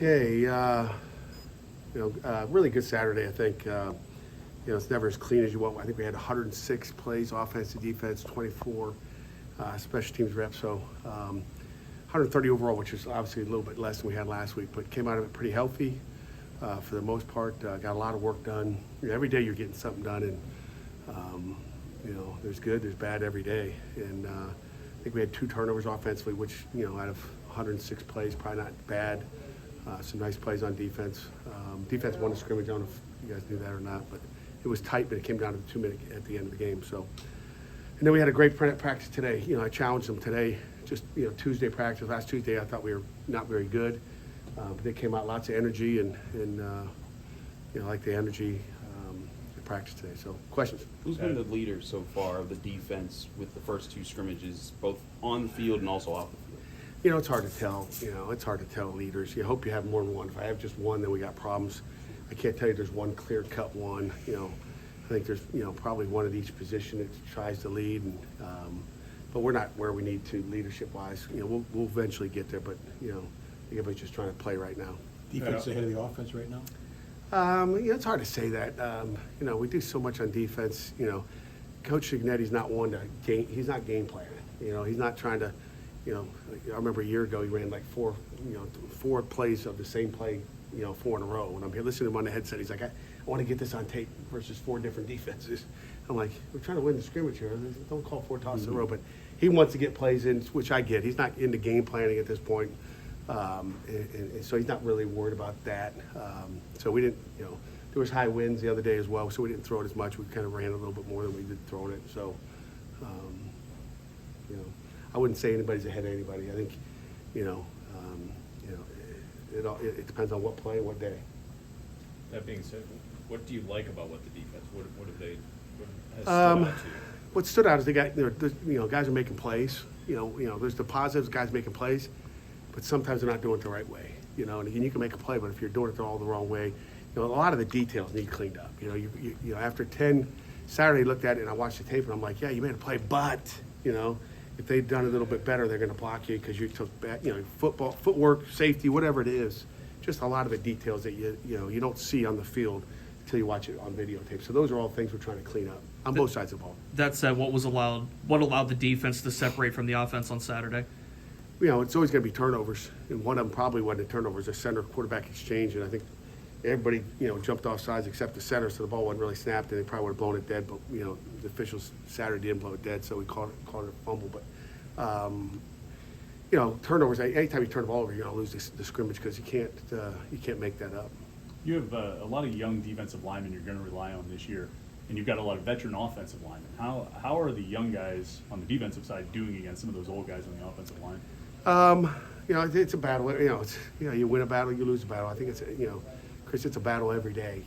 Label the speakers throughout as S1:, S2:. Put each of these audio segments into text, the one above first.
S1: Okay, really good Saturday, I think. It's never as clean as you want. I think we had 106 plays, offense to defense, 24 special teams reps. So 130 overall, which is obviously a little bit less than we had last week, but came out of it pretty healthy for the most part. Got a lot of work done. Every day you're getting something done, and there's good, there's bad every day. And I think we had 2 turnovers offensively, which out of 106 plays, probably not bad. Some nice plays on defense. Defense won the scrimmage. I don't know if you guys knew that or not, but it was tight, but it came down to the 2-minute at the end of the game. So, and then we had a great practice today. I challenged them today. Just Tuesday practice. Last Tuesday, I thought we were not very good, but they came out lots of energy and I like the energy in practice today. So, questions?
S2: Who's been the leader so far of the defense with the first 2 scrimmages, both on the field and also off the field?
S1: It's hard to tell. It's hard to tell leaders. You hope you have more than one. If I have just one, then we got problems. I can't tell you there's one clear-cut one. I think there's probably one at each position that tries to lead, but we're not where we need to leadership-wise. We'll eventually get there, but I think everybody's just trying to play right now.
S3: Defense ahead of the offense right now?
S1: It's hard to say that. We do so much on defense. Coach Cignetti's not one to game. He's not game planning. He's not trying to. I remember a year ago he ran like 4 plays of the same play, 4 in a row. When I'm here listening to him on the headset, he's like, I want to get this on tape versus 4 different defenses. I'm like, we're trying to win the scrimmage here. Don't call 4 tosses in a row. But he wants to get plays in, which I get. He's not into game planning at this point. And so he's not really worried about that. So we didn't, there was high winds the other day as well, so we didn't throw it as much. We kind of ran a little bit more than we did throwing it. So, I wouldn't say anybody's ahead of anybody. I think, it depends on what play and what day.
S4: That being said, what do you like about what the defense? What has stood out to you?
S1: What stood out is they got, guys are making plays. There's the positives, guys making plays, but sometimes they're not doing it the right way. And again, you can make a play, but if you're doing it all the wrong way, a lot of the details need cleaned up. After 10 Saturday, I looked at it and I watched the tape and I'm like, yeah, you made a play, but if they'd done a little bit better, they're going to block you because you took back, football, footwork, safety, whatever it is. Just a lot of the details that you don't see on the field until you watch it on videotape. So those are all things we're trying to clean up on both sides of the ball.
S5: That said, what allowed the defense to separate from the offense on Saturday?
S1: It's always going to be turnovers, and one of them probably wasn't a turnover. It was a center quarterback exchange, and I think everybody jumped off sides except the center, so the ball wasn't really snapped, and they probably would have blown it dead. But the officials Saturday didn't blow it dead, so we called it a fumble. But turnovers. Anytime you turn the ball over, you're going to lose the scrimmage because you can't make that up.
S6: You have a lot of young defensive linemen you're going to rely on this year, and you've got a lot of veteran offensive linemen. How are the young guys on the defensive side doing against some of those old guys on the offensive line?
S1: It's a battle. You win a battle, you lose a battle. I think it's Chris, it's a battle every day.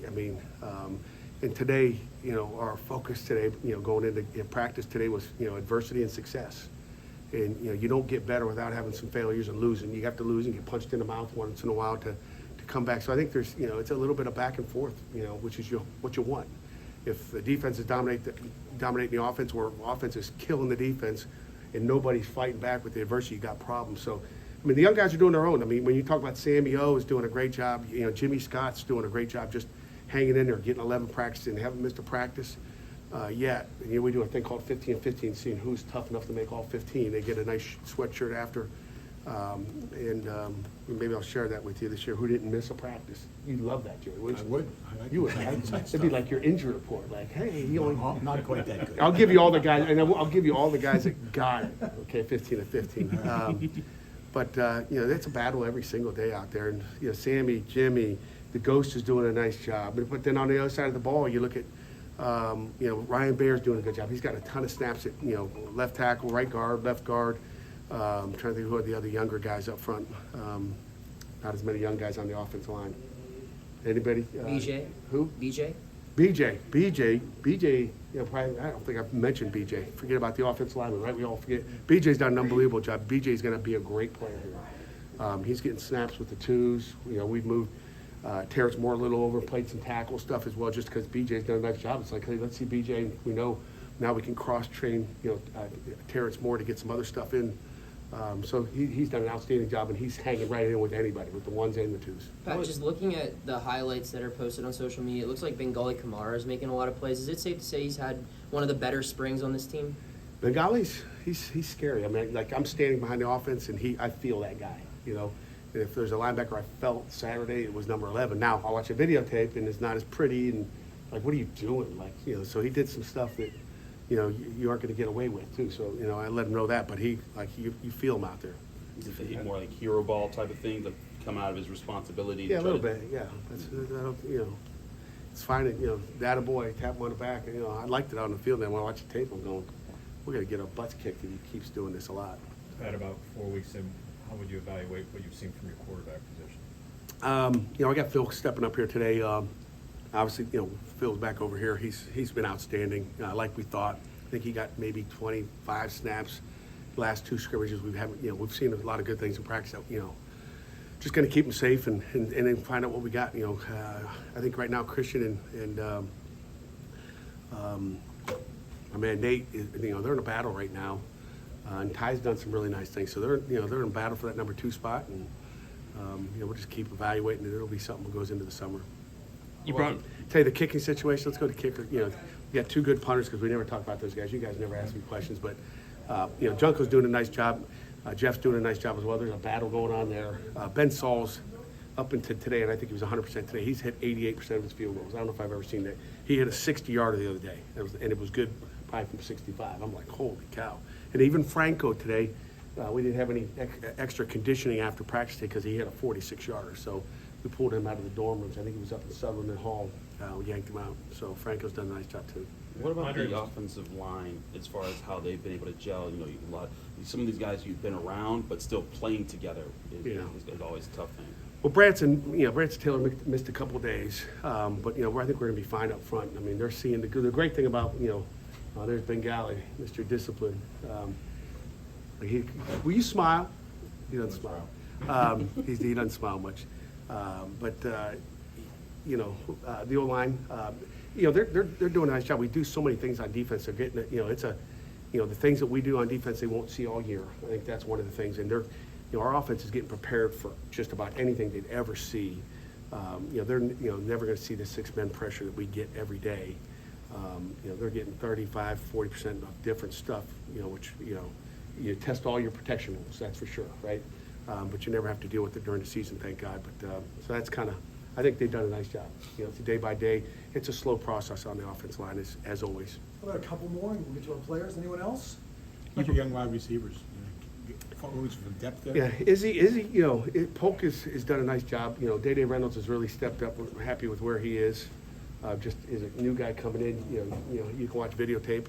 S1: And today, our focus today, going into practice today was, adversity and success. And, you don't get better without having some failures and losing. You have to lose and get punched in the mouth once in a while to come back. So I think there's, it's a little bit of back and forth, which is what you want. If the defense is dominating the offense, or offense is killing the defense, and nobody's fighting back with the adversity, you got problems. So, the young guys are doing their own. When you talk about Sammy O is doing a great job, Jimmy Scott's doing a great job just hanging in there, getting 11 practices, and they haven't missed a practice yet. And we do a thing called 15-15, seeing who's tough enough to make all 15. They get a nice sweatshirt after, and maybe I'll share that with you this year. Who didn't miss a practice? You'd love that, Jerry, wouldn't you?
S3: I would. I like
S1: You would.
S3: that
S1: It'd be like your injury report. Like, hey, he only.
S3: Not quite that good.
S1: I'll give you all the guys, and I'll give you all the guys that got it. Okay, 15-15. But it's a battle every single day out there. And Sammy, Jimmy, the Ghost is doing a nice job. But then on the other side of the ball, you look at Ryan Baer's doing a good job. He's got a ton of snaps at left tackle, right guard, left guard. I'm trying to think who are the other younger guys up front. Not as many young guys on the offensive line. Anybody?
S7: BJ.
S1: Who?
S7: BJ.
S1: BJ, probably, I don't think I've mentioned BJ. Forget about the offensive lineman, right? We all forget. BJ's done an unbelievable job. BJ's going to be a great player here. He's getting snaps with the twos. We've moved Terrence Moore a little over, played some tackle stuff as well, just because BJ's done a nice job. It's like, hey, let's see BJ. We know now we can cross-train, Terrence Moore to get some other stuff in So he's done an outstanding job, and he's hanging right in with anybody, with the ones and the twos.
S7: Pat, just looking at the highlights that are posted on social media, it looks like Bengali Kamara is making a lot of plays. Is it safe to say he's had one of the better springs on this team?
S1: Bengali's, he's scary. I mean, like, I'm standing behind the offense, and I feel that guy, you know. And if there's a linebacker I felt Saturday, it was number 11. Now, I watch a videotape, and it's not as pretty, and, like, what are you doing? Like, you know, so he did some stuff that, you know, you aren't going to get away with, too. So, you know, I let him know that, but you feel him out there.
S2: Is it more like hero ball type of thing to come out of his responsibility?
S1: Yeah, a
S2: to try
S1: little
S2: to-
S1: bit, yeah. You know, it's fine, you know, data boy, tap him on the back, and, you know, I liked it on the field, and then when I watch the tape, I'm going, we're going to get our butts kicked if he keeps doing this a lot.
S4: Pat, about 4 weeks in, how would you evaluate what you've seen from your quarterback position?
S1: You know, I got Phil stepping up here today. Obviously, you know, Phil's back over here. He's been outstanding, like we thought. I think he got maybe 25 snaps. Last 2 scrimmages we've seen a lot of good things in practice. That, you know, just going to keep him safe and then find out what we got. You know, I think right now Christian and my man Nate, you know, they're in a battle right now. And Ty's done some really nice things. So they're in battle for that number 2 spot, and you know, we'll just keep evaluating it. It'll be something that goes into the summer.
S5: You brought
S1: Tell you the kicking situation. Let's go to kicker. You know, we got 2 good punters because we never talk about those guys. You guys never ask me questions, but you know, Junko's doing a nice job. Jeff's doing a nice job as well. There's a battle going on there. Ben Saul's up into today, and I think he was 100% today. He's hit 88% of his field goals. I don't know if I've ever seen that. He hit a 60-yarder the other day, and it was good, probably from 65. I'm like, holy cow. And even Franco today, we didn't have any extra conditioning after practice day because he hit a 46-yarder. So we pulled him out of the dorm rooms. I think he was up in Sutherland Hall. We yanked him out. So Franco's done a nice job too.
S2: What about
S4: Andre
S2: the
S4: was-
S2: offensive line as far as how they've been able to gel? You know, some of these guys you've been around, but still playing together is always a tough thing.
S1: Well, Branson Taylor missed a couple of days, but you know, I think we're going to be fine up front. I mean, they're seeing the great thing about, you know, there's Bengali, Mr. Discipline. Will you smile? He doesn't smile. He doesn't smile much, but you know, the O-line, you know, they're doing a nice job. We do so many things on defense. They're getting it. You know, the things that we do on defense they won't see all year. I think that's one of the things, and you know, our offense is getting prepared for just about anything they'd ever see. You know, they're never going to see the 6-man pressure that we get every day. You know, they're getting 35, 40% of different stuff. You know, which you test all your protection rules. That's for sure, right? But you never have to deal with it during the season, thank God. But so that's kind of, I think they've done a nice job. You know, it's a day by day. It's a slow process on the offense line, as always.
S8: How about a couple more, and we'll get to our players. Anyone else?
S3: Like your young wide receivers, always for depth there.
S1: Yeah, Izzy, you know, Polk has done a nice job. You know, Day Reynolds has really stepped up. We're happy with where he is. Just is a new guy coming in. You know, you can watch videotape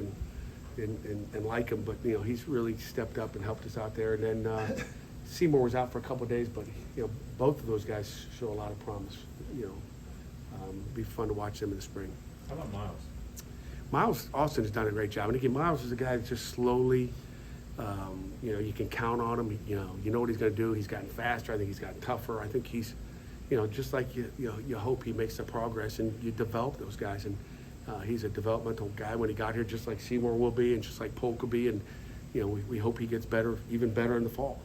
S1: and like him, but you know, he's really stepped up and helped us out there. And then Seymour was out for a couple of days, but you know, both of those guys show a lot of promise. You know, be fun to watch them in the spring.
S4: How about Miles?
S1: Miles Austin has done a great job, and again, Miles is a guy that just slowly, you know, you can count on him. You know what he's going to do. He's gotten faster. I think he's gotten tougher. I think he's, you know, just like you hope he makes the progress, and you develop those guys. And he's a developmental guy when he got here, just like Seymour will be, and just like Polk will be. And you know, we hope he gets better, even better in the fall.